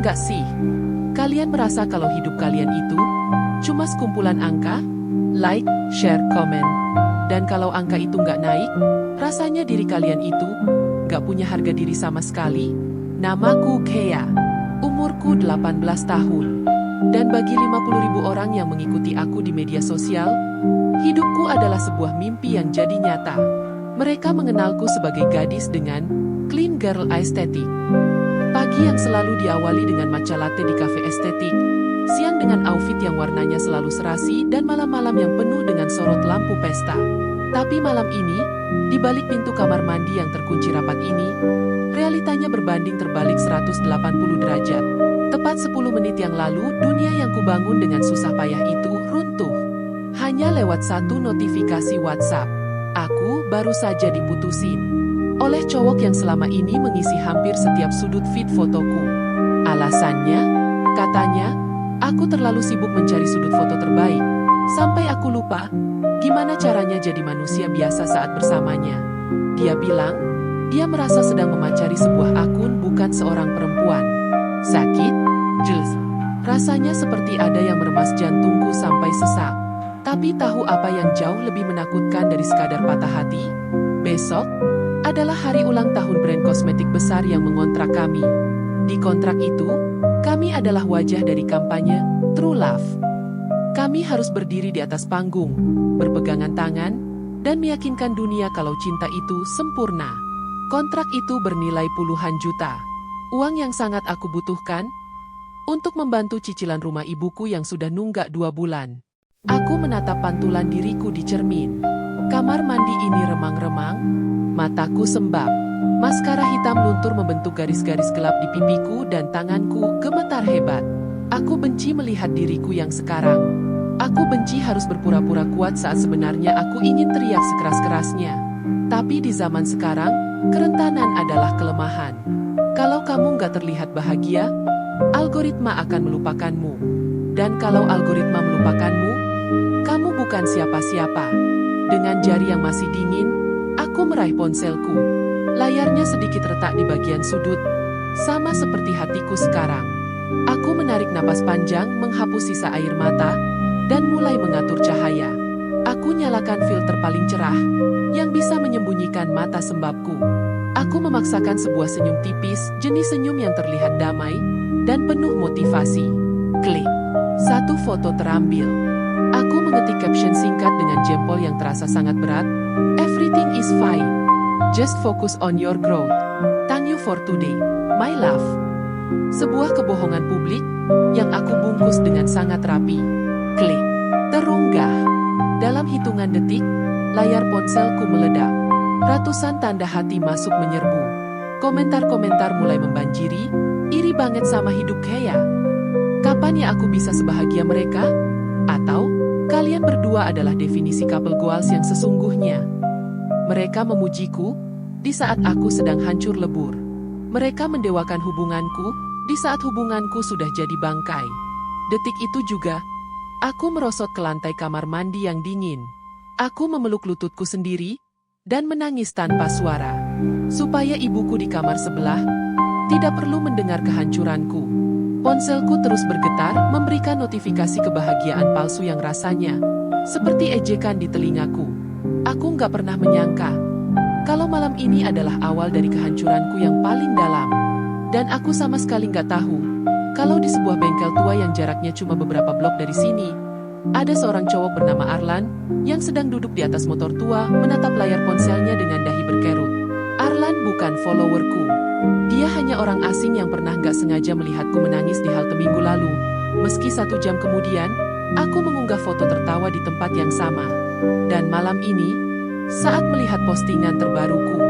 nggak sih? Kalian merasa kalau hidup kalian itu cuma sekumpulan angka? Like, share, komen. Dan kalau angka itu nggak naik, rasanya diri kalian itu nggak punya harga diri sama sekali. Namaku Kea. Umurku 18 tahun. Dan bagi 50.000 orang yang mengikuti aku di media sosial, hidupku adalah sebuah mimpi yang jadi nyata. Mereka mengenalku sebagai gadis dengan clean girl aesthetic. Pagi yang selalu diawali dengan matcha latte di cafe estetik, siang dengan outfit yang warnanya selalu serasi, dan malam-malam yang penuh dengan sorot lampu pesta. Tapi malam ini, di balik pintu kamar mandi yang terkunci rapat ini, realitanya berbanding terbalik 180 derajat. Tepat 10 menit yang lalu, dunia yang kubangun dengan susah payah itu runtuh. Hanya lewat satu notifikasi WhatsApp. Aku baru saja diputusin oleh cowok yang selama ini mengisi hampir setiap sudut feed fotoku. Alasannya, katanya, aku terlalu sibuk mencari sudut foto terbaik, sampai aku lupa gimana caranya jadi manusia biasa saat bersamanya. Dia bilang, dia merasa sedang memacari sebuah akun, bukan seorang perempuan. Sakit? Jelas. Rasanya seperti ada yang meremas jantungku sampai sesak. Tapi tahu apa yang jauh lebih menakutkan dari sekadar patah hati? Besok adalah hari ulang tahun brand kosmetik besar yang mengontrak kami. Di kontrak itu, kami adalah wajah dari kampanye True Love. Kami harus berdiri di atas panggung, berpegangan tangan, dan meyakinkan dunia kalau cinta itu sempurna. Kontrak itu bernilai puluhan juta. Uang yang sangat aku butuhkan untuk membantu cicilan rumah ibuku yang sudah nunggak 2 bulan. Aku menatap pantulan diriku di cermin. Kamar mandi ini remang-remang, mataku sembab. Maskara hitam luntur membentuk garis-garis gelap di pipiku dan tanganku gemetar hebat. Aku benci melihat diriku yang sekarang. Aku benci harus berpura-pura kuat saat sebenarnya aku ingin teriak sekeras-kerasnya. Tapi di zaman sekarang, kerentanan adalah kelemahan. Kalau kamu nggak terlihat bahagia, algoritma akan melupakanmu. Dan kalau algoritma melupakanmu, kamu bukan siapa-siapa. Dengan jari yang masih dingin, aku meraih ponselku. Layarnya sedikit retak di bagian sudut, sama seperti hatiku sekarang. Aku menarik napas panjang, menghapus sisa air mata, dan mulai mengatur cahaya. Aku nyalakan filter paling cerah, yang bisa menyembunyikan mata sembabku. Aku memaksakan sebuah senyum tipis, jenis senyum yang terlihat damai, dan penuh motivasi. Klik. Satu foto terambil. Aku mengetik caption singkat dengan jempol yang terasa sangat berat. Everything is fine. Just focus on your growth. Thank you for today, my love. Sebuah kebohongan publik yang aku bungkus dengan sangat rapi. Klik. Terunggah. Dalam hitungan detik, layar ponselku meledak. Ratusan tanda hati masuk menyerbu. Komentar-komentar mulai membanjiri. Iri banget sama hidup Kea. Kapan ya aku bisa sebahagia mereka? Atau, kalian berdua adalah definisi couple goals yang sesungguhnya. Mereka memujiku di saat aku sedang hancur lebur. Mereka mendewakan hubunganku di saat hubunganku sudah jadi bangkai. Detik itu juga, aku merosot ke lantai kamar mandi yang dingin. Aku memeluk lututku sendiri dan menangis tanpa suara. Supaya ibuku di kamar sebelah tidak perlu mendengar kehancuranku. Ponselku terus bergetar, memberikan notifikasi kebahagiaan palsu yang rasanya seperti ejekan di telingaku. Aku nggak pernah menyangka kalau malam ini adalah awal dari kehancuranku yang paling dalam. Dan aku sama sekali nggak tahu kalau di sebuah bengkel tua yang jaraknya cuma beberapa blok dari sini, ada seorang cowok bernama Arlan yang sedang duduk di atas motor tua menatap layar ponselnya dengan dahi berkerut. Arlan bukan followerku. Dia hanya orang asing yang pernah gak sengaja melihatku menangis di halte minggu lalu. Meski 1 jam kemudian, aku mengunggah foto tertawa di tempat yang sama. Dan malam ini, saat melihat postingan terbaruku,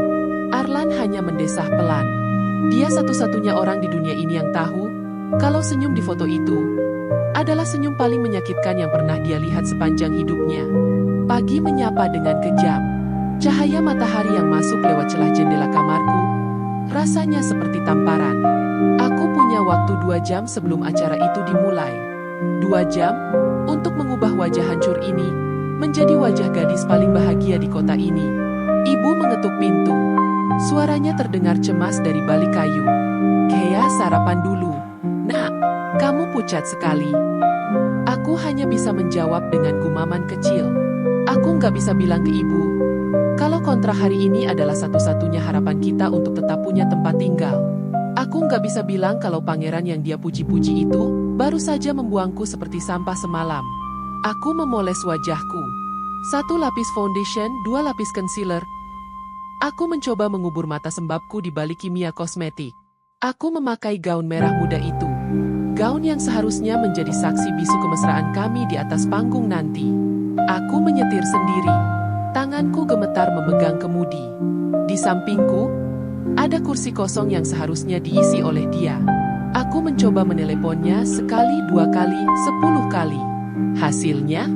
Arlan hanya mendesah pelan. Dia satu-satunya orang di dunia ini yang tahu kalau senyum di foto itu adalah senyum paling menyakitkan yang pernah dia lihat sepanjang hidupnya. Pagi menyapa dengan kejam. Cahaya matahari yang masuk lewat celah jendela kamarku rasanya seperti tamparan. Aku punya waktu 2 jam sebelum acara itu dimulai. 2 jam untuk mengubah wajah hancur ini menjadi wajah gadis paling bahagia di kota ini. Ibu mengetuk pintu. Suaranya terdengar cemas dari balik kayu. Kea, sarapan dulu. Nak, kamu pucat sekali. Aku hanya bisa menjawab dengan gumaman kecil. Aku nggak bisa bilang ke ibu. Kalau kontrak hari ini adalah satu-satunya harapan kita untuk tetap punya tempat tinggal. Aku nggak bisa bilang kalau pangeran yang dia puji-puji itu baru saja membuangku seperti sampah semalam. Aku memoles wajahku. 1 lapis foundation, 2 lapis concealer. Aku mencoba mengubur mata sembabku di balik kimia kosmetik. Aku memakai gaun merah muda itu. Gaun yang seharusnya menjadi saksi bisu kemesraan kami di atas panggung nanti. Aku menyetir sendiri. Tanganku gemetar memegang kemudi. Di sampingku, ada kursi kosong yang seharusnya diisi oleh dia. Aku mencoba meneleponnya sekali, 2 kali, 10 kali. Hasilnya,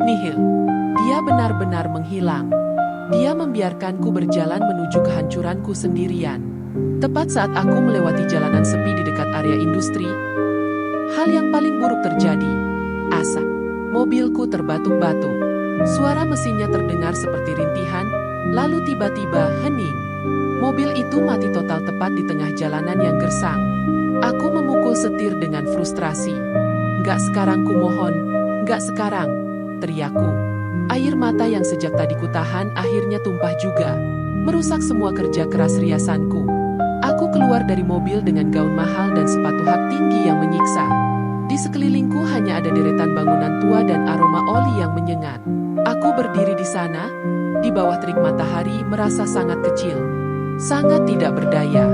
nihil. Dia benar-benar menghilang. Dia membiarkanku berjalan menuju kehancuranku sendirian. Tepat saat aku melewati jalanan sepi di dekat area industri, hal yang paling buruk terjadi. Asap. Mobilku terbatuk-batuk. Suara mesinnya terdengar seperti rintihan, lalu tiba-tiba hening. Mobil itu mati total tepat di tengah jalanan yang gersang. Aku memukul setir dengan frustrasi. "Nggak sekarang kumohon, nggak sekarang," teriakku. Air mata yang sejak tadi kutahan akhirnya tumpah juga, merusak semua kerja keras riasanku. Aku keluar dari mobil dengan gaun mahal dan sepatu hak tinggi yang menyiksa. Di sekelilingku hanya ada deretan bangunan tua dan aroma oli yang menyengat. Aku berdiri di sana, di bawah terik matahari merasa sangat kecil. Sangat tidak berdaya.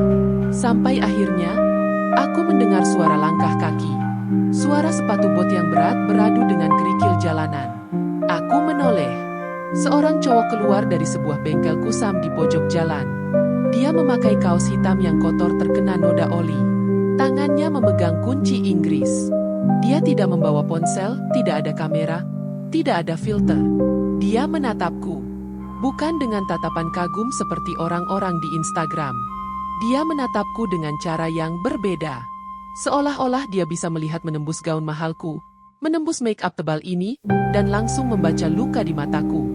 Sampai akhirnya, aku mendengar suara langkah kaki. Suara sepatu bot yang berat beradu dengan kerikil jalanan. Aku menoleh. Seorang cowok keluar dari sebuah bengkel kusam di pojok jalan. Dia memakai kaos hitam yang kotor terkena noda oli. Tangannya memegang kunci Inggris. Dia tidak membawa ponsel, tidak ada kamera, tidak ada filter. Dia menatapku. Bukan dengan tatapan kagum seperti orang-orang di Instagram. Dia menatapku dengan cara yang berbeda. Seolah-olah dia bisa melihat menembus gaun mahalku, menembus make up tebal ini, dan langsung membaca luka di mataku.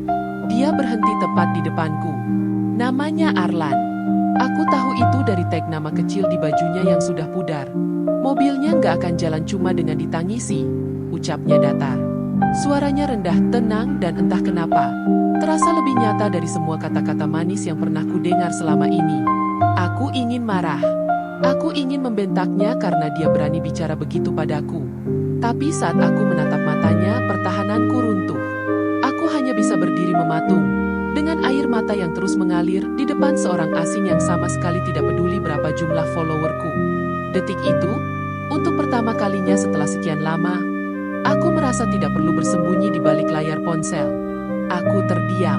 Dia berhenti tepat di depanku. Namanya Arlan. Aku tahu itu dari tag nama kecil di bajunya yang sudah pudar. Mobilnya nggak akan jalan cuma dengan ditangisi, ucapnya datar. Suaranya rendah, tenang, dan entah kenapa terasa lebih nyata dari semua kata-kata manis yang pernah kudengar selama ini. Aku ingin marah. Aku ingin membentaknya karena dia berani bicara begitu padaku. Tapi saat aku menatap matanya, pertahananku runtuh. Aku hanya bisa berdiri mematung, dengan air mata yang terus mengalir di depan seorang asing yang sama sekali tidak peduli berapa jumlah followerku. Detik itu, untuk pertama kalinya setelah sekian lama, aku merasa tidak perlu bersembunyi di balik layar ponsel. Aku terdiam.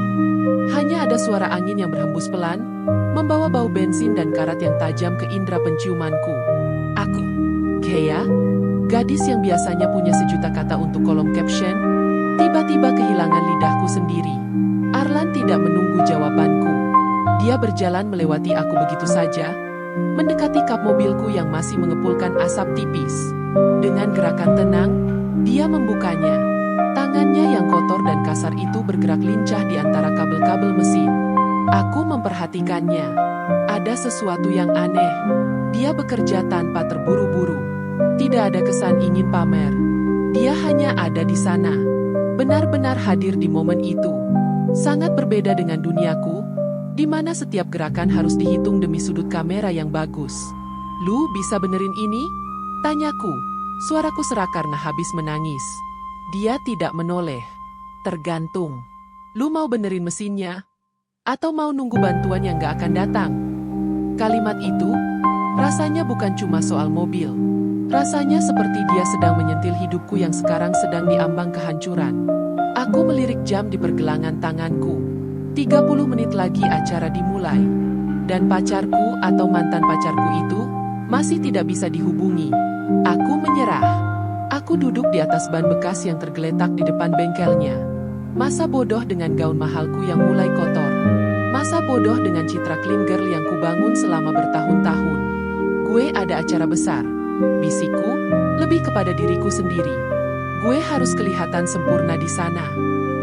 Hanya ada suara angin yang berhembus pelan, membawa bau bensin dan karat yang tajam ke indera penciumanku. Aku, Kea, gadis yang biasanya punya sejuta kata untuk kolom caption, tiba-tiba kehilangan lidahku sendiri. Arlan tidak menunggu jawabanku. Dia berjalan melewati aku begitu saja, mendekati kap mobilku yang masih mengepulkan asap tipis. Dengan gerakan tenang, dia membukanya. Tangannya yang kotor dan kasar itu bergerak lincah di antara kabel-kabel mesin. Aku memperhatikannya. Ada sesuatu yang aneh. Dia bekerja tanpa terburu-buru. Tidak ada kesan ingin pamer. Dia hanya ada di sana. Benar-benar hadir di momen itu. Sangat berbeda dengan duniaku, di mana setiap gerakan harus dihitung demi sudut kamera yang bagus. "Lu bisa benerin ini?" tanyaku. Suaraku serak karena habis menangis. Dia tidak menoleh. "Tergantung. Lu mau benerin mesinnya? Atau mau nunggu bantuan yang gak akan datang?" Kalimat itu, rasanya bukan cuma soal mobil. Rasanya seperti dia sedang menyentil hidupku yang sekarang sedang diambang kehancuran. Aku melirik jam di pergelangan tanganku. 30 menit lagi acara dimulai. Dan pacarku atau mantan pacarku itu masih tidak bisa dihubungi. Aku menyerah. Aku duduk di atas ban bekas yang tergeletak di depan bengkelnya. Masa bodoh dengan gaun mahalku yang mulai kotor. Masa bodoh dengan citra clean girl yang kubangun selama bertahun-tahun. Gue ada acara besar, bisikku, lebih kepada diriku sendiri. Gue harus kelihatan sempurna di sana.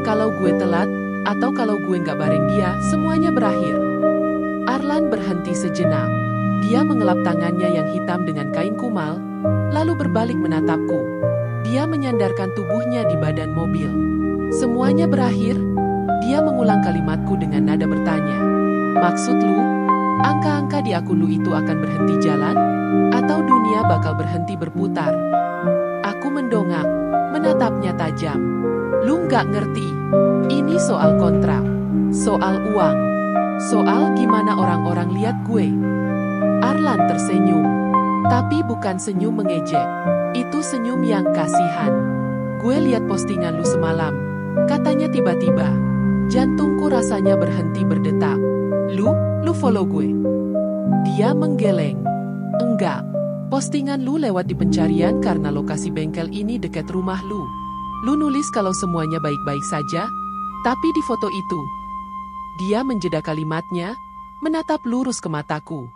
Kalau gue telat, atau kalau gue nggak bareng dia, semuanya berakhir. Arlan berhenti sejenak. Dia mengelap tangannya yang hitam dengan kain kumal, lalu berbalik menatapku. Dia menyandarkan tubuhnya di badan mobil. Semuanya berakhir. Dia mengulang kalimatku dengan nada bertanya. Maksud lu, angka-angka di akun lu itu akan berhenti jalan? Atau dunia bakal berhenti berputar? Aku mendongak, menatapnya tajam. Lu nggak ngerti. Ini soal kontrak, soal uang, soal gimana orang-orang lihat gue. Arlan tersenyum, tapi bukan senyum mengejek. Itu senyum yang kasihan. Gue lihat postingan lu semalam, katanya tiba-tiba. Jantungku rasanya berhenti berdetak. Lu follow gue? Dia menggeleng. Enggak. Postingan lu lewat di pencarian karena lokasi bengkel ini dekat rumah lu. Lu nulis kalau semuanya baik-baik saja, tapi di foto itu. Dia menjeda kalimatnya, menatap lurus ke mataku.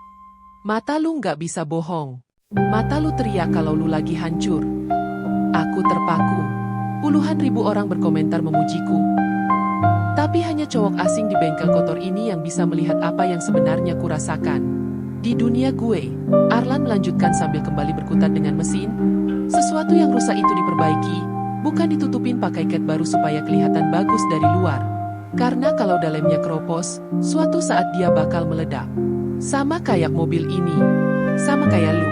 Mata lu nggak bisa bohong. Mata lu teriak kalau lu lagi hancur. Aku terpaku. Puluhan ribu orang berkomentar memujiku. Tapi hanya cowok asing di bengkel kotor ini yang bisa melihat apa yang sebenarnya kurasakan. Di dunia gue, Arlan melanjutkan sambil kembali berkutat dengan mesin. Sesuatu yang rusak itu diperbaiki, bukan ditutupin pakai cat baru supaya kelihatan bagus dari luar. Karena kalau dalamnya keropos, suatu saat dia bakal meledak. Sama kayak mobil ini, sama kayak lu.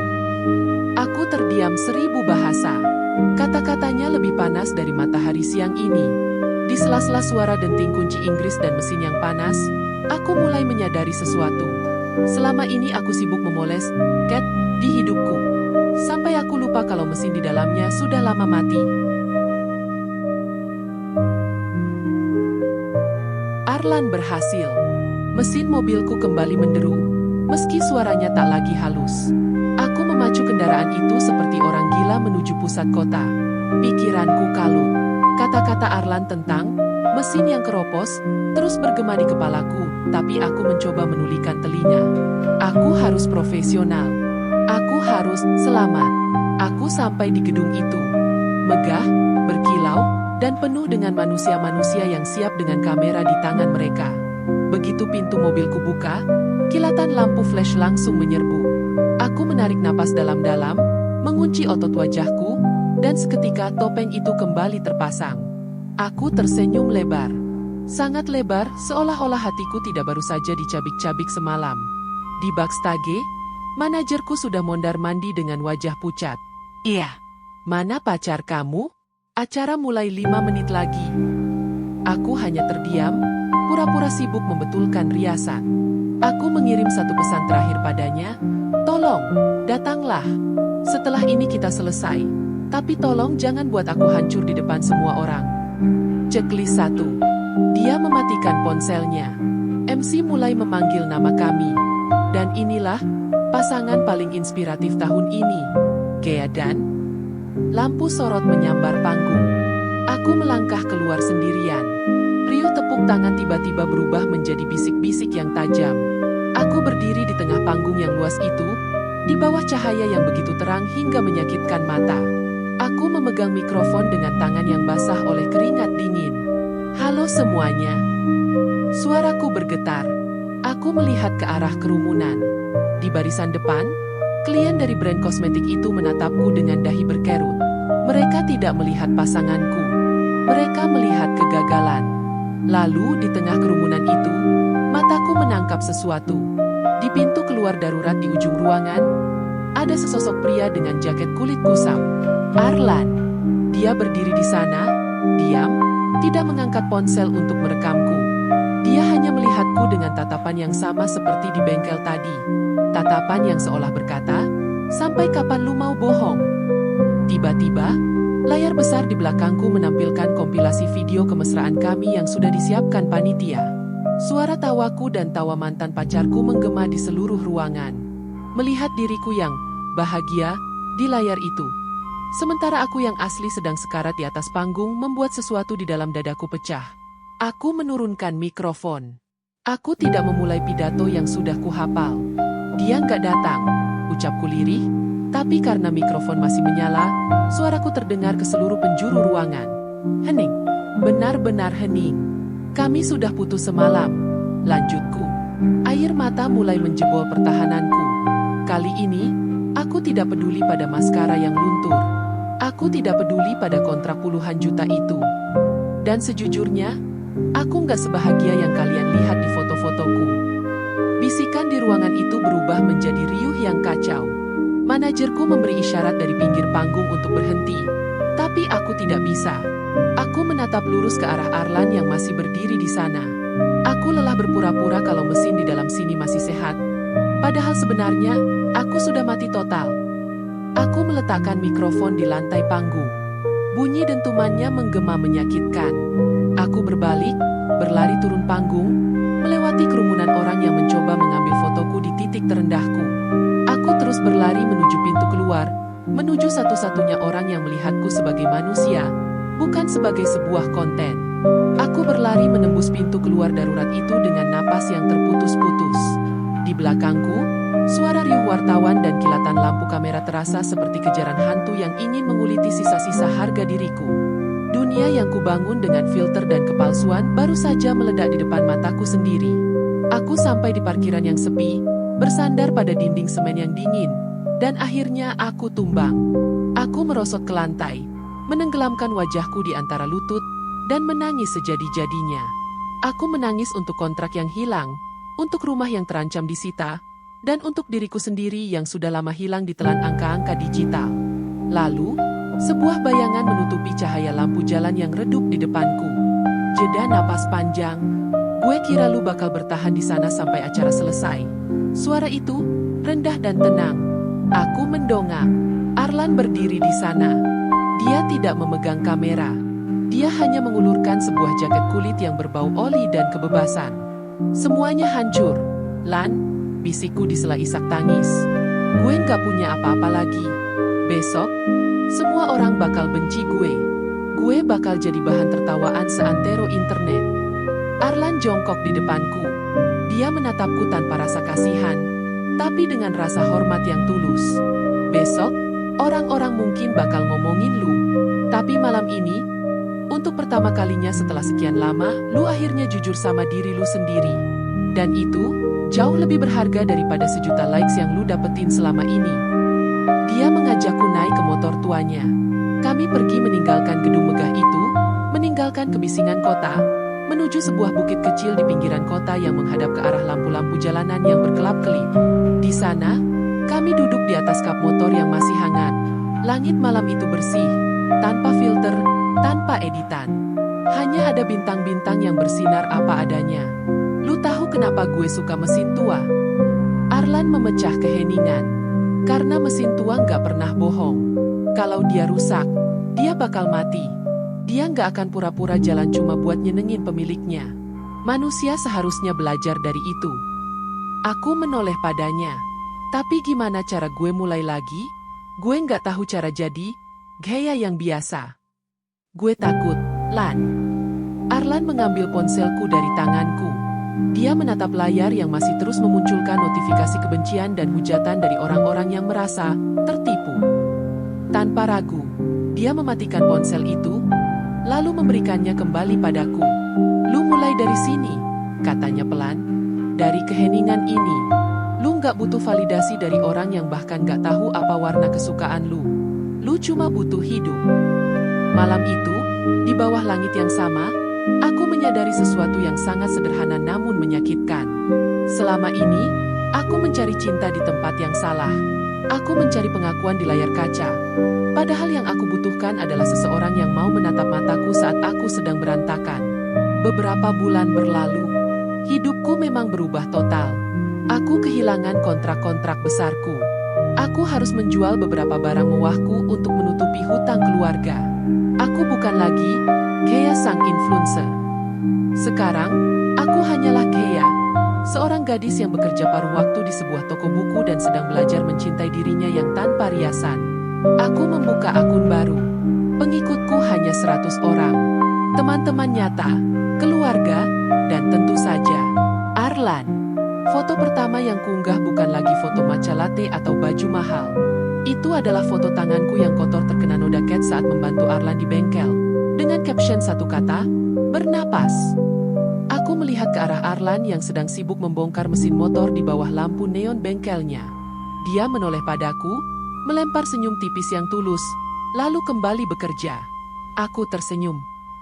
Aku terdiam 1000 bahasa. Kata-katanya lebih panas dari matahari siang ini. Di sela-sela suara denting kunci Inggris dan mesin yang panas, aku mulai menyadari sesuatu. Selama ini aku sibuk memoles cat di hidupku. Sampai aku lupa kalau mesin di dalamnya sudah lama mati. Arlan berhasil. Mesin mobilku kembali menderu, meski suaranya tak lagi halus. Aku memacu kendaraan itu seperti orang gila menuju pusat kota. Pikiranku kalut. Kata-kata Arlan tentang mesin yang keropos terus bergema di kepalaku, tapi aku mencoba menulikan telinga. Aku harus profesional. Aku harus selamat. Aku sampai di gedung itu. Megah, berkilau, dan penuh dengan manusia-manusia yang siap dengan kamera di tangan mereka. Begitu pintu mobilku buka, kilatan lampu flash langsung menyerbu. Aku menarik napas dalam-dalam, mengunci otot wajahku, dan seketika topeng itu kembali terpasang. Aku tersenyum lebar. Sangat lebar, seolah-olah hatiku tidak baru saja dicabik-cabik semalam. Di backstage, manajerku sudah mondar-mandi dengan wajah pucat. Iya. Mana pacar kamu? Acara mulai 5 menit lagi. Aku hanya terdiam, pura-pura sibuk membetulkan riasan. Aku mengirim satu pesan terakhir padanya. Tolong, datanglah. Setelah ini kita selesai. Tapi tolong jangan buat aku hancur di depan semua orang. Checklist 1. Dia mematikan ponselnya. MC mulai memanggil nama kami. Dan inilah pasangan paling inspiratif tahun ini. Gea dan lampu sorot menyambar panggung. Aku melangkah keluar sendirian. Riuh tepuk tangan tiba-tiba berubah menjadi bisik-bisik yang tajam. Aku berdiri di tengah panggung yang luas itu, di bawah cahaya yang begitu terang hingga menyakitkan mata. Aku memegang mikrofon dengan tangan yang basah oleh keringat dingin. Halo semuanya. Suaraku bergetar. Aku melihat ke arah kerumunan. Di barisan depan, klien dari brand kosmetik itu menatapku dengan dahi berkerut. Mereka tidak melihat pasanganku. Mereka melihat kegagalan. Lalu di tengah kerumunan itu, mataku menangkap sesuatu. Di pintu keluar darurat di ujung ruangan, ada sesosok pria dengan jaket kulit kusam. Arlan. Dia berdiri di sana, diam, tidak mengangkat ponsel untuk merekamku. Dia hanya melihatku dengan tatapan yang sama seperti di bengkel tadi. Tatapan yang seolah berkata, sampai kapan lu mau bohong? Tiba-tiba, layar besar di belakangku menampilkan kompilasi video kemesraan kami yang sudah disiapkan panitia. Suara tawaku dan tawa mantan pacarku menggema di seluruh ruangan. Melihat diriku yang bahagia di layar itu. Sementara aku yang asli sedang sekarat di atas panggung membuat sesuatu di dalam dadaku pecah. Aku menurunkan mikrofon. Aku tidak memulai pidato yang sudah kuhafal. Dia nggak datang, ucapku lirih, tapi karena mikrofon masih menyala, suaraku terdengar ke seluruh penjuru ruangan. Hening, benar-benar hening. Kami sudah putus semalam, lanjutku. Air mata mulai menjebol pertahananku. Kali ini, Aku tidak peduli pada maskara yang luntur. Aku tidak peduli pada kontrak puluhan juta itu. Dan sejujurnya, aku nggak sebahagia yang kalian lihat di foto-fotoku. Bisikan di ruangan itu berubah menjadi riuh yang kacau. Manajerku memberi isyarat dari pinggir panggung untuk berhenti, tapi aku tidak bisa. Aku menatap lurus ke arah Arlan yang masih berdiri di sana. Aku lelah berpura-pura kalau mesin di dalam sini masih sehat. Padahal sebenarnya, aku sudah mati total. Aku meletakkan mikrofon di lantai panggung. Bunyi dentumannya menggema menyakitkan. Aku berbalik, berlari turun panggung, melewati kerumunan orang yang mencoba mengambil fotoku di titik terendahku. Aku terus berlari menuju pintu keluar, menuju satu-satunya orang yang melihatku sebagai manusia, bukan sebagai sebuah konten. Aku berlari menembus pintu keluar darurat itu dengan napas yang terputus-putus. Di belakangku, suara riuh wartawan dan kilatan lampu kamera terasa seperti kejaran hantu yang ingin menguliti sisa-sisa harga diriku. Dunia yang kubangun dengan filter dan kepalsuan baru saja meledak di depan mataku sendiri. Aku sampai di parkiran yang sepi, bersandar pada dinding semen yang dingin, dan akhirnya aku tumbang. Aku merosot ke lantai, menenggelamkan wajahku di antara lutut, dan menangis sejadi-jadinya. Aku menangis untuk kontrak yang hilang, untuk rumah yang terancam disita, dan untuk diriku sendiri yang sudah lama hilang ditelan angka-angka digital. Lalu, sebuah bayangan menutupi cahaya lampu jalan yang redup di depanku. Jeda napas panjang. Gue kira lu bakal bertahan di sana sampai acara selesai. Suara itu rendah dan tenang. Aku mendongak. Arlan berdiri di sana. Dia tidak memegang kamera. Dia hanya mengulurkan sebuah jaket kulit yang berbau oli dan kebebasan. Semuanya hancur. Lan, bisikku di sela isak tangis. Gue nggak punya apa-apa lagi. Besok, semua orang bakal benci gue. Gue bakal jadi bahan tertawaan seantero internet. Arlan jongkok di depanku. Dia menatapku tanpa rasa kasihan, tapi dengan rasa hormat yang tulus. Besok, orang-orang mungkin bakal ngomongin lu. Tapi malam ini, untuk pertama kalinya setelah sekian lama, lu akhirnya jujur sama diri lu sendiri. Dan itu, jauh lebih berharga daripada sejuta likes yang lu dapetin selama ini. Dia mengajakku naik ke motor tuanya. Kami pergi meninggalkan gedung megah itu, meninggalkan kebisingan kota, menuju sebuah bukit kecil di pinggiran kota yang menghadap ke arah lampu-lampu jalanan yang berkelap-kelip. Di sana, kami duduk di atas kap motor yang masih hangat. Langit malam itu bersih, tanpa filter, tanpa editan. Hanya ada bintang-bintang yang bersinar apa adanya. Lu tahu kenapa gue suka mesin tua? Arlan memecah keheningan. Karena mesin tua nggak pernah bohong. Kalau dia rusak, dia bakal mati. Dia nggak akan pura-pura jalan cuma buat nyenengin pemiliknya. Manusia seharusnya belajar dari itu. Aku menoleh padanya. Tapi gimana cara gue mulai lagi? Gue nggak tahu cara jadi gaya yang biasa. Gue takut, Lan. Arlan mengambil ponselku dari tanganku. Dia menatap layar yang masih terus memunculkan notifikasi kebencian dan hujatan dari orang-orang yang merasa tertipu. Tanpa ragu, dia mematikan ponsel itu, lalu memberikannya kembali padaku. Lu mulai dari sini, katanya pelan. Dari keheningan ini, lu nggak butuh validasi dari orang yang bahkan nggak tahu apa warna kesukaan lu. Lu cuma butuh hidup. Malam itu, di bawah langit yang sama, aku menyadari sesuatu yang sangat sederhana namun menyakitkan. Selama ini, aku mencari cinta di tempat yang salah. Aku mencari pengakuan di layar kaca. Padahal yang aku butuhkan adalah seseorang yang mau menatap mataku saat aku sedang berantakan. Beberapa bulan berlalu, hidupku memang berubah total. Aku kehilangan kontrak-kontrak besarku. Aku harus menjual beberapa barang mewahku untuk menutupi hutang keluarga. Aku bukan lagi Kea sang influencer. Sekarang, aku hanyalah Kea, seorang gadis yang bekerja paruh waktu di sebuah toko buku dan sedang belajar mencintai dirinya yang tanpa riasan. Aku membuka akun baru. Pengikutku hanya 100 orang. Teman-teman nyata, keluarga, dan tentu saja Arlan. Foto pertama yang kuunggah bukan lagi foto matcha latte atau baju mahal. Itu adalah foto tanganku yang kotor terkena noda cat saat membantu Arlan di bengkel. Dengan caption satu kata, bernapas. Aku melihat ke arah Arlan yang sedang sibuk membongkar mesin motor di bawah lampu neon bengkelnya. Dia menoleh padaku, melempar senyum tipis yang tulus, lalu kembali bekerja. Aku tersenyum.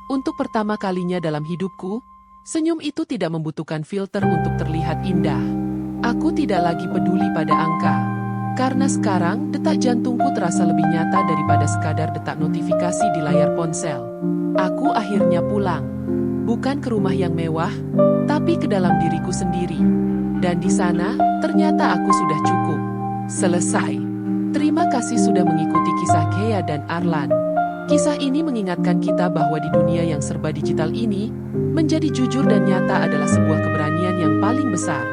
Untuk pertama kalinya dalam hidupku, senyum itu tidak membutuhkan filter untuk terlihat indah. Aku tidak lagi peduli pada angka. Karena sekarang detak jantungku terasa lebih nyata daripada sekadar detak notifikasi di layar ponsel. Aku akhirnya pulang. Bukan ke rumah yang mewah, tapi ke dalam diriku sendiri. Dan di sana, ternyata aku sudah cukup. Selesai. Terima kasih sudah mengikuti kisah Kea dan Arlan. Kisah ini mengingatkan kita bahwa di dunia yang serba digital ini, menjadi jujur dan nyata adalah sebuah keberanian yang paling besar.